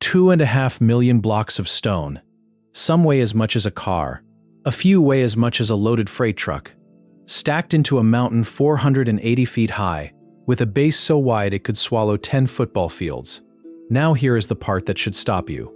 2.5 million blocks of stone. Some weigh as much as a car. A few weigh as much as a loaded freight truck. Stacked into a mountain 480 feet high, with a base so wide it could swallow 10 football fields. Now here is the part that should stop you.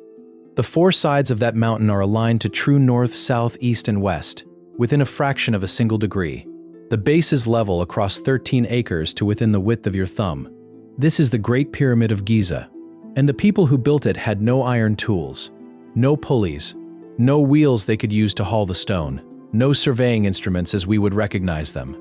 The four sides of that mountain are aligned to true north, south, east, and west, within a fraction of a single degree. The base is level across 13 acres to within the width of your thumb. This is the Great Pyramid of Giza, and the people who built it had no iron tools, no pulleys, no wheels they could use to haul the stone, no surveying instruments as we would recognize them.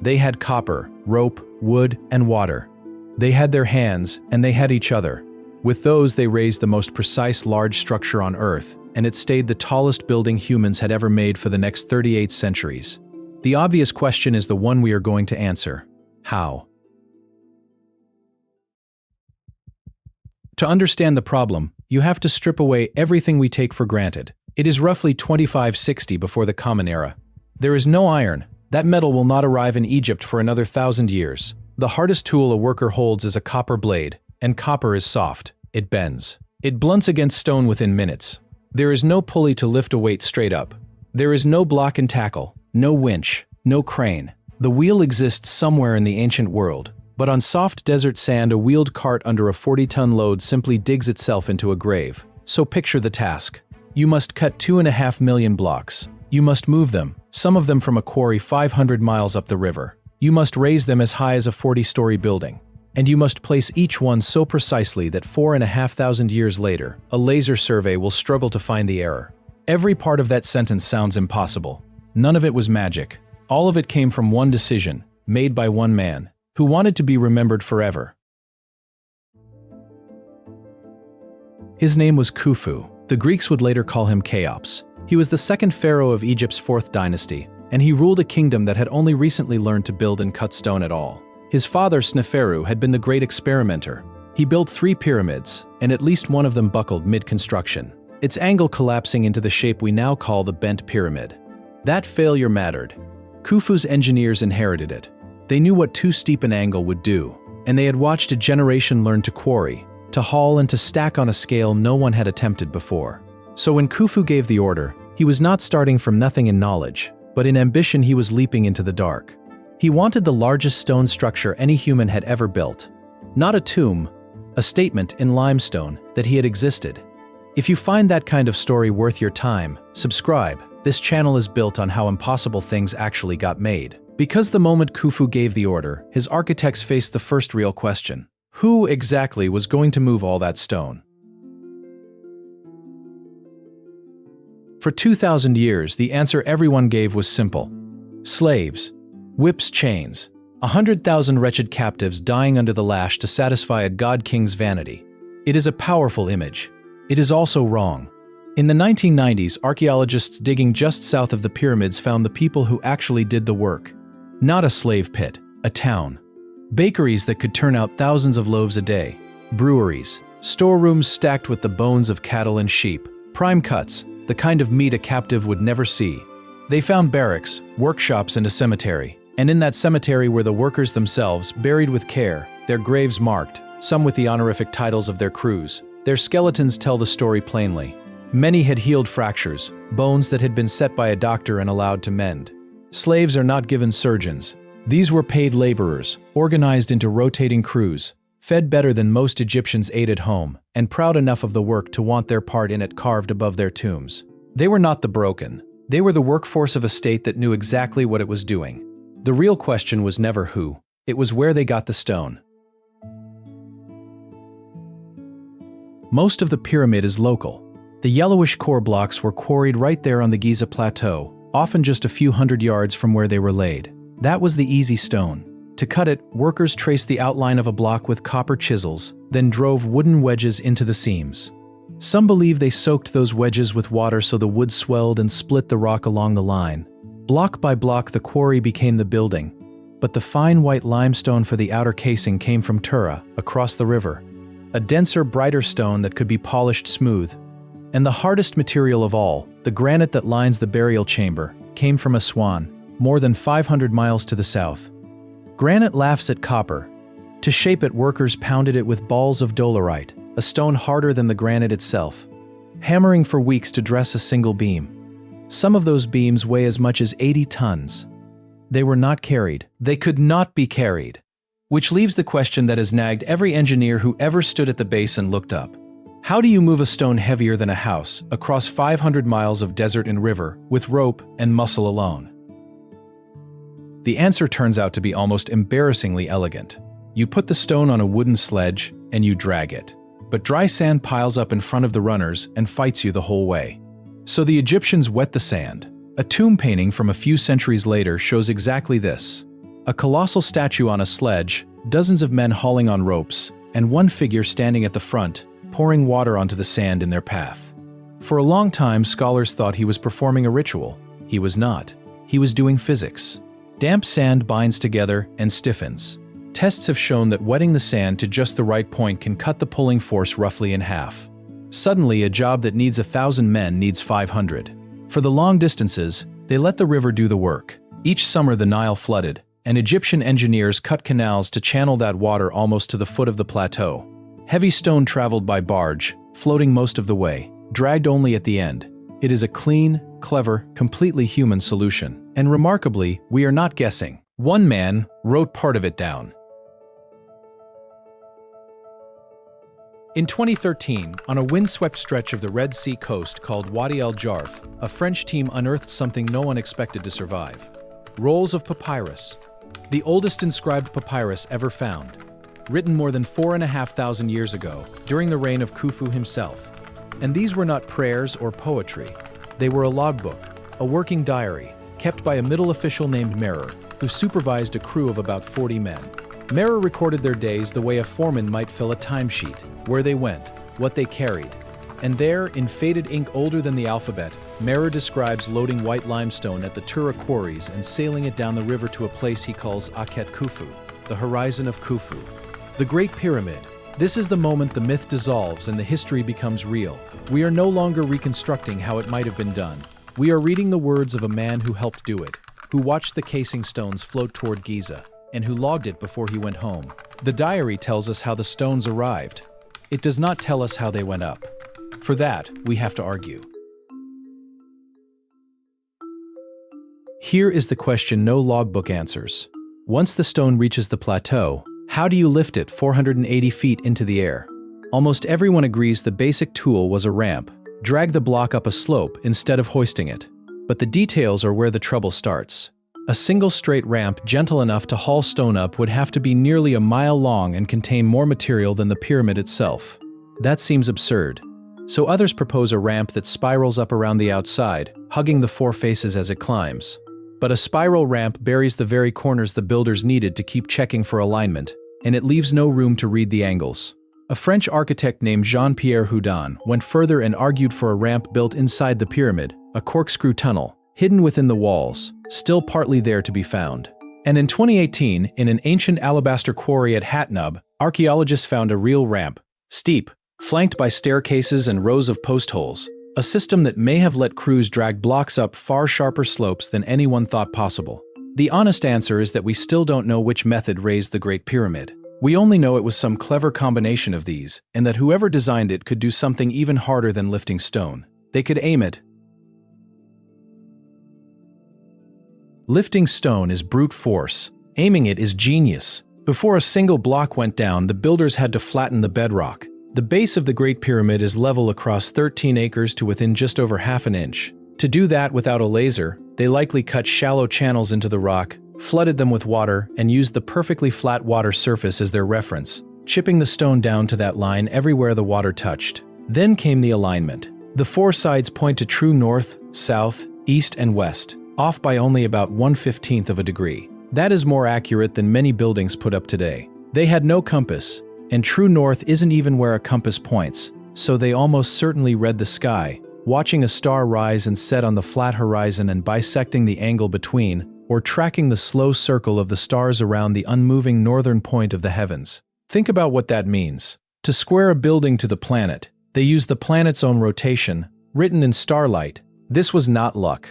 They had copper, rope, wood, and water. They had their hands, and they had each other. With those, they raised the most precise large structure on Earth, and it stayed the tallest building humans had ever made for the next 38 centuries. The obvious question is the one we are going to answer. How? To understand the problem, you have to strip away everything we take for granted. It is roughly 2560 before the Common Era. There is no iron. That metal will not arrive in Egypt for another 1,000 years. The hardest tool a worker holds is a copper blade, and copper is soft. It bends. It blunts against stone within minutes. There is no pulley to lift a weight straight up. There is no block and tackle, no winch, no crane. The wheel exists somewhere in the ancient world, but on soft desert sand, a wheeled cart under a 40-ton load simply digs itself into a grave. So picture the task. You must cut 2.5 million blocks. You must move them, some of them from a quarry 500 miles up the river. You must raise them as high as a 40-story building. And you must place each one so precisely that 4,500 years later, a laser survey will struggle to find the error. Every part of that sentence sounds impossible. None of it was magic. All of it came from one decision, made by one man, who wanted to be remembered forever. His name was Khufu. The Greeks would later call him Cheops. He was the second pharaoh of Egypt's 4th dynasty, and he ruled a kingdom that had only recently learned to build and cut stone at all. His father, Pharaoh, had been the great experimenter. He built 3 pyramids, and at least one of them buckled mid-construction, its angle collapsing into the shape we now call the bent pyramid. That failure mattered. Khufu's engineers inherited it. They knew what too steep an angle would do, and they had watched a generation learn to quarry, to haul, and to stack on a scale no one had attempted before. So when Khufu gave the order, he was not starting from nothing in knowledge, but in ambition he was leaping into the dark. He wanted the largest stone structure any human had ever built. Not a tomb, a statement in limestone that he had existed. If you find that kind of story worth your time, subscribe. This channel is built on how impossible things actually got made. Because the moment Khufu gave the order, his architects faced the first real question. Who exactly was going to move all that stone? For 2,000 years, the answer everyone gave was simple. Slaves. Whips, chains. 100,000 wretched captives dying under the lash to satisfy a god-king's vanity. It is a powerful image. It is also wrong. In the 1990s, archaeologists digging just south of the pyramids found the people who actually did the work. Not a slave pit, a town. Bakeries that could turn out thousands of loaves a day. Breweries. Storerooms stacked with the bones of cattle and sheep. Prime cuts, the kind of meat a captive would never see. They found barracks, workshops, and a cemetery. And in that cemetery were the workers themselves, buried with care, their graves marked, some with the honorific titles of their crews. Their skeletons tell the story plainly. Many had healed fractures, bones that had been set by a doctor and allowed to mend. Slaves are not given surgeons. These were paid laborers, organized into rotating crews, fed better than most Egyptians ate at home, and proud enough of the work to want their part in it carved above their tombs. They were not the broken. They were the workforce of a state that knew exactly what it was doing. The real question was never who, it was where they got the stone. Most of the pyramid is local. The yellowish core blocks were quarried right there on the Giza plateau, often just a few hundred yards from where they were laid. That was the easy stone. To cut it, workers traced the outline of a block with copper chisels, then drove wooden wedges into the seams. Some believe they soaked those wedges with water so the wood swelled and split the rock along the line. Block by block, the quarry became the building, but the fine white limestone for the outer casing came from Tura, across the river, a denser, brighter stone that could be polished smooth. And the hardest material of all, the granite that lines the burial chamber, came from Aswan, more than 500 miles to the south. Granite laughs at copper. To shape it, workers pounded it with balls of dolerite, a stone harder than the granite itself, hammering for weeks to dress a single beam. Some of those beams weigh as much as 80 tons. They were not carried. They could not be carried. Which leaves the question that has nagged every engineer who ever stood at the base and looked up. How do you move a stone heavier than a house across 500 miles of desert and river with rope and muscle alone? The answer turns out to be almost embarrassingly elegant. You put the stone on a wooden sledge and you drag it. But dry sand piles up in front of the runners and fights you the whole way. So the Egyptians wet the sand. A tomb painting from a few centuries later shows exactly this. A colossal statue on a sledge, dozens of men hauling on ropes, and one figure standing at the front, pouring water onto the sand in their path. For a long time, scholars thought he was performing a ritual. He was not. He was doing physics. Damp sand binds together and stiffens. Tests have shown that wetting the sand to just the right point can cut the pulling force roughly in half. Suddenly, a job that needs 1,000 men needs 500. For the long distances, they let the river do the work. Each summer the Nile flooded, and Egyptian engineers cut canals to channel that water almost to the foot of the plateau. Heavy stone traveled by barge, floating most of the way, dragged only at the end. It is a clean, clever, completely human solution. And remarkably, we are not guessing. One man wrote part of it down. In 2013, on a windswept stretch of the Red Sea coast called Wadi el-Jarf, a French team unearthed something no one expected to survive. Rolls of papyrus. The oldest inscribed papyrus ever found. Written more than 4,500 years ago, during the reign of Khufu himself. And these were not prayers or poetry. They were a logbook, a working diary, kept by a middle official named Merer, who supervised a crew of about 40 men. Merer recorded their days the way a foreman might fill a timesheet, where they went, what they carried. And there, in faded ink older than the alphabet, Merer describes loading white limestone at the Tura Quarries and sailing it down the river to a place he calls Akhet Khufu, the horizon of Khufu. The Great Pyramid. This is the moment the myth dissolves and the history becomes real. We are no longer reconstructing how it might have been done. We are reading the words of a man who helped do it, who watched the casing stones float toward Giza, and who logged it before he went home. The diary tells us how the stones arrived. It does not tell us how they went up. For that, we have to argue. Here is the question no logbook answers. Once the stone reaches the plateau, how do you lift it 480 feet into the air? Almost everyone agrees the basic tool was a ramp. Drag the block up a slope instead of hoisting it. But the details are where the trouble starts. A single straight ramp gentle enough to haul stone up would have to be nearly a mile long and contain more material than the pyramid itself. That seems absurd. So others propose a ramp that spirals up around the outside, hugging the four faces as it climbs. But a spiral ramp buries the very corners the builders needed to keep checking for alignment, and it leaves no room to read the angles. A French architect named Jean-Pierre Houdin went further and argued for a ramp built inside the pyramid, a corkscrew tunnel, hidden within the walls, still partly there to be found. And in 2018, in an ancient alabaster quarry at Hatnub, archaeologists found a real ramp, steep, flanked by staircases and rows of post holes, a system that may have let crews drag blocks up far sharper slopes than anyone thought possible. The honest answer is that we still don't know which method raised the Great Pyramid. We only know it was some clever combination of these, and that whoever designed it could do something even harder than lifting stone. They could aim it. Lifting stone is brute force. Aiming it is genius. Before a single block went down, the builders had to flatten the bedrock. The base of the Great Pyramid is level across 13 acres to within just over half an inch. To do that without a laser, they likely cut shallow channels into the rock, flooded them with water, and used the perfectly flat water surface as their reference, chipping the stone down to that line everywhere the water touched. Then came the alignment. The four sides point to true north, south, east, and west, off by only about 1/15 of a degree. That is more accurate than many buildings put up today. They had no compass, and true north isn't even where a compass points, so they almost certainly read the sky, watching a star rise and set on the flat horizon and bisecting the angle between, or tracking the slow circle of the stars around the unmoving northern point of the heavens. Think about what that means. To square a building to the planet, they used the planet's own rotation, written in starlight. This was not luck.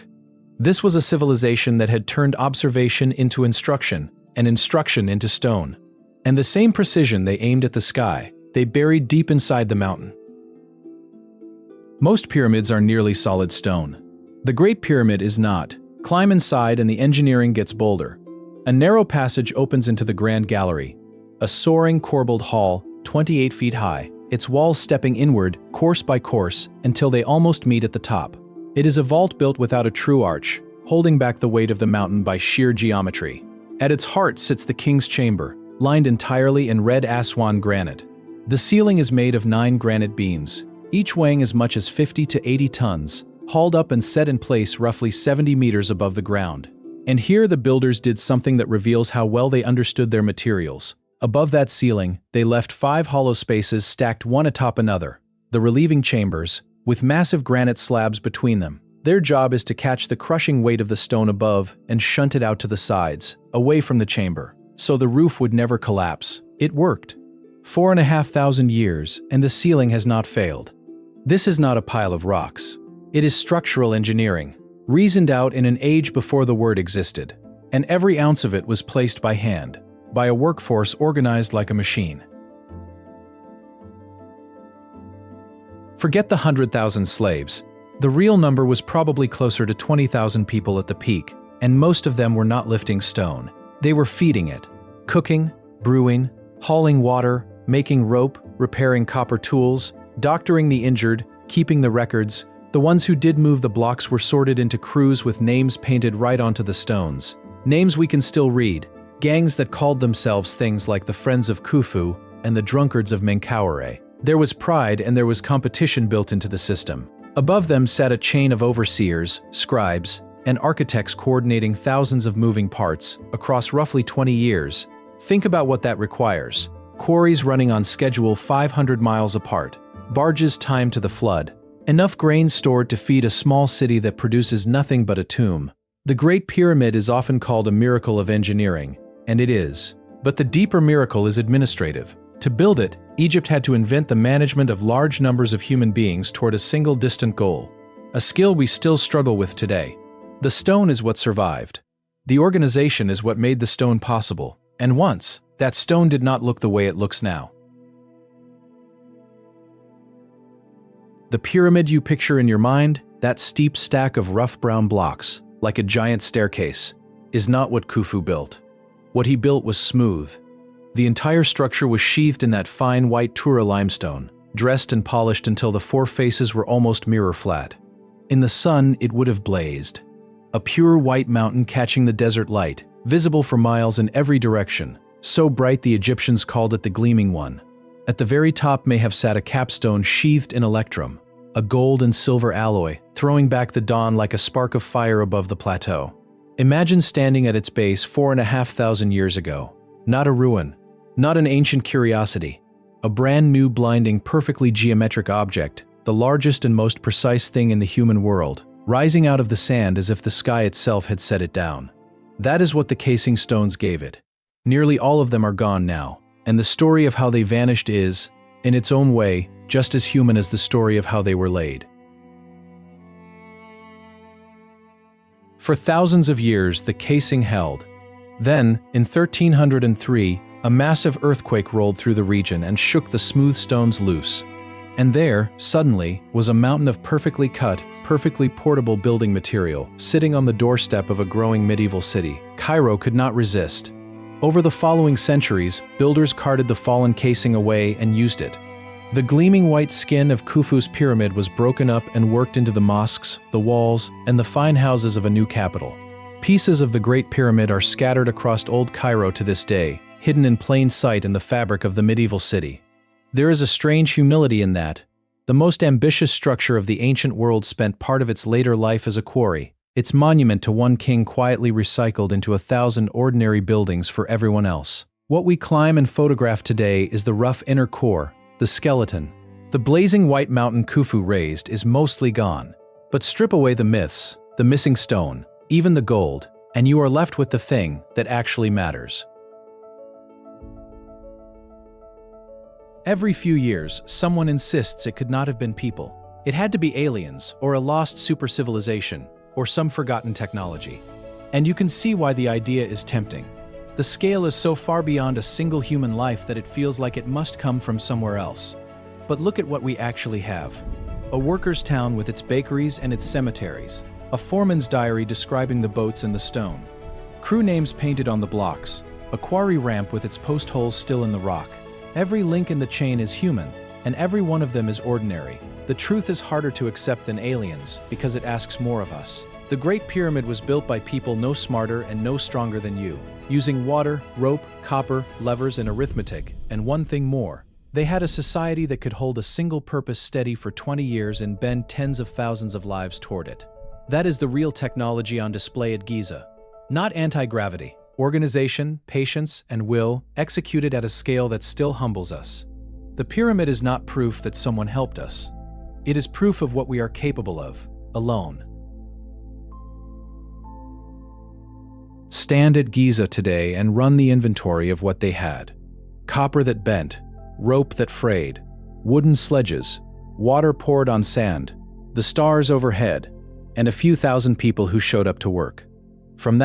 This was a civilization that had turned observation into instruction, and instruction into stone. And the same precision they aimed at the sky, they buried deep inside the mountain. Most pyramids are nearly solid stone. The Great Pyramid is not. Climb inside and the engineering gets bolder. A narrow passage opens into the Grand Gallery, a soaring corbelled hall 28 feet high, its walls stepping inward, course by course, until they almost meet at the top. It is a vault built without a true arch, holding back the weight of the mountain by sheer geometry. At its heart sits the king's chamber, lined entirely in red Aswan granite. The ceiling is made of 9 granite beams, each weighing as much as 50 to 80 tons, hauled up and set in place roughly 70 meters above the ground. And here the builders did something that reveals how well they understood their materials. Above that ceiling, they left 5 hollow spaces stacked one atop another, the relieving chambers, with massive granite slabs between them. Their job is to catch the crushing weight of the stone above and shunt it out to the sides, away from the chamber, so the roof would never collapse. It worked. 4,500 years, and the ceiling has not failed. This is not a pile of rocks. It is structural engineering, reasoned out in an age before the word existed, and every ounce of it was placed by hand, by a workforce organized like a machine. Forget the 100,000 slaves. The real number was probably closer to 20,000 people at the peak, and most of them were not lifting stone. They were feeding it, cooking, brewing, hauling water, making rope, repairing copper tools, doctoring the injured, keeping the records. The ones who did move the blocks were sorted into crews with names painted right onto the stones. Names we can still read, gangs that called themselves things like the Friends of Khufu and the Drunkards of Menkaure. There was pride and there was competition built into the system. Above them sat a chain of overseers, scribes, and architects coordinating thousands of moving parts across roughly 20 years. Think about what that requires. Quarries running on schedule 500 miles apart, barges timed to the flood, enough grain stored to feed a small city that produces nothing but a tomb. The Great Pyramid is often called a miracle of engineering, and it is. But the deeper miracle is administrative. To build it, Egypt had to invent the management of large numbers of human beings toward a single distant goal, a skill we still struggle with today. The stone is what survived. The organization is what made the stone possible, and once, that stone did not look the way it looks now. The pyramid you picture in your mind, that steep stack of rough brown blocks, like a giant staircase, is not what Khufu built. What he built was smooth. The entire structure was sheathed in that fine white Tura limestone, dressed and polished until the 4 faces were almost mirror flat. In the sun, it would have blazed. A pure white mountain catching the desert light, visible for miles in every direction, so bright the Egyptians called it the Gleaming One. At the very top may have sat a capstone sheathed in electrum, a gold and silver alloy, throwing back the dawn like a spark of fire above the plateau. Imagine standing at its base 4,500 years ago. Not a ruin, not an ancient curiosity, a brand new blinding perfectly geometric object, the largest and most precise thing in the human world, rising out of the sand as if the sky itself had set it down. That is what the casing stones gave it. Nearly all of them are gone now, and the story of how they vanished is, in its own way, just as human as the story of how they were laid. For thousands of years, the casing held. Then, in 1303, a massive earthquake rolled through the region and shook the smooth stones loose. And there, suddenly, was a mountain of perfectly cut, perfectly portable building material, sitting on the doorstep of a growing medieval city. Cairo could not resist. Over the following centuries, builders carted the fallen casing away and used it. The gleaming white skin of Khufu's pyramid was broken up and worked into the mosques, the walls, and the fine houses of a new capital. Pieces of the Great Pyramid are scattered across old Cairo to this day, hidden in plain sight in the fabric of the medieval city. There is a strange humility in that. The most ambitious structure of the ancient world spent part of its later life as a quarry, its monument to one king quietly recycled into 1,000 ordinary buildings for everyone else. What we climb and photograph today is the rough inner core, the skeleton. The blazing white mountain Khufu raised is mostly gone. But strip away the myths, the missing stone, even the gold, and you are left with the thing that actually matters. Every few years, someone insists it could not have been people. It had to be aliens, or a lost super civilization, or some forgotten technology. And you can see why the idea is tempting. The scale is so far beyond a single human life that it feels like it must come from somewhere else. But look at what we actually have. A worker's town with its bakeries and its cemeteries. A foreman's diary describing the boats and the stone. Crew names painted on the blocks. A quarry ramp with its post holes still in the rock. Every link in the chain is human, and every one of them is ordinary. The truth is harder to accept than aliens because it asks more of us. The Great Pyramid was built by people no smarter and no stronger than you, using water, rope, copper, levers, and arithmetic, and one thing more. They had a society that could hold a single purpose steady for 20 years and bend tens of thousands of lives toward it. That is the real technology on display at Giza. Not anti-gravity. Organization, patience, and will, executed at a scale that still humbles us. The pyramid is not proof that someone helped us. It is proof of what we are capable of, alone. Stand at Giza today and run the inventory of what they had. Copper that bent, rope that frayed, wooden sledges, water poured on sand, the stars overhead, and a few thousand people who showed up to work. From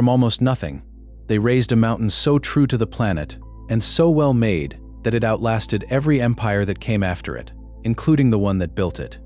almost nothing, they raised a mountain so true to the planet and so well made that it outlasted every empire that came after it, including the one that built it.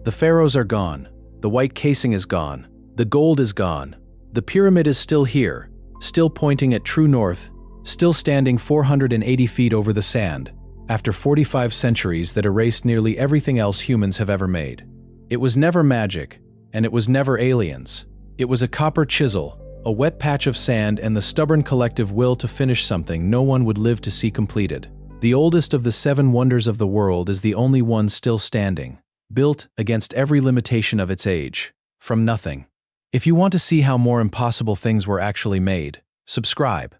The pharaohs are gone, the white casing is gone, the gold is gone. The pyramid is still here, still pointing at true north, still standing 480 feet over the sand, after 45 centuries that erased nearly everything else humans have ever made. It was never magic, and it was never aliens. It was a copper chisel, a wet patch of sand, and the stubborn collective will to finish something no one would live to see completed. The oldest of the 7 wonders of the world is the only one still standing, built against every limitation of its age, from nothing. If you want to see how more impossible things were actually made, subscribe.